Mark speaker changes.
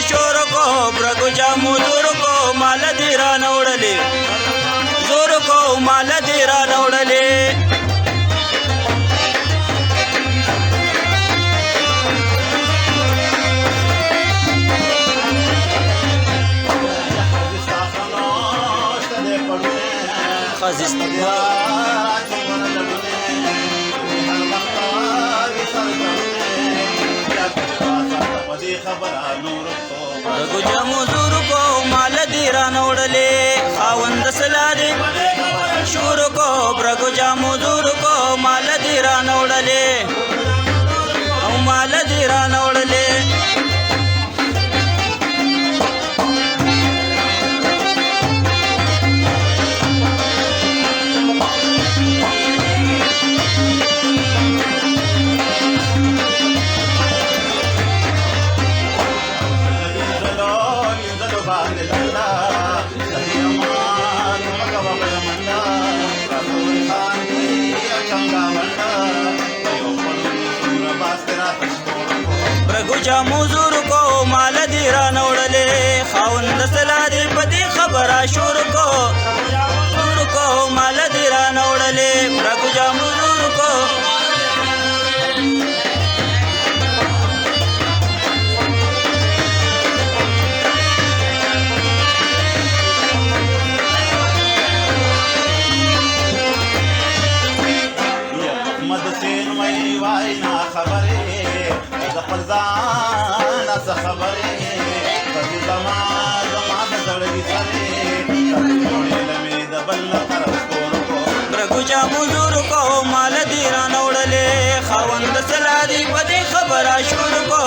Speaker 1: شور کو برګو جامو زور کو مال دی را نوړلې زور کو مال دی را نوړلې برګو جامو زور کو مال دی را نوړلې خاوند سلادي شور کو برګو جامو زور کو مال دی را نوړلې او مال دی را نوړلې برګو جامو زور کو مال دی را نوړلې خاوند سلادي پدې خبره شور کو زور کو مال دی را نوړلې برګو جامو زور کو برګو جامو زور کو مال دی را نوړلې خاوند سلادي پدې خبره شور کو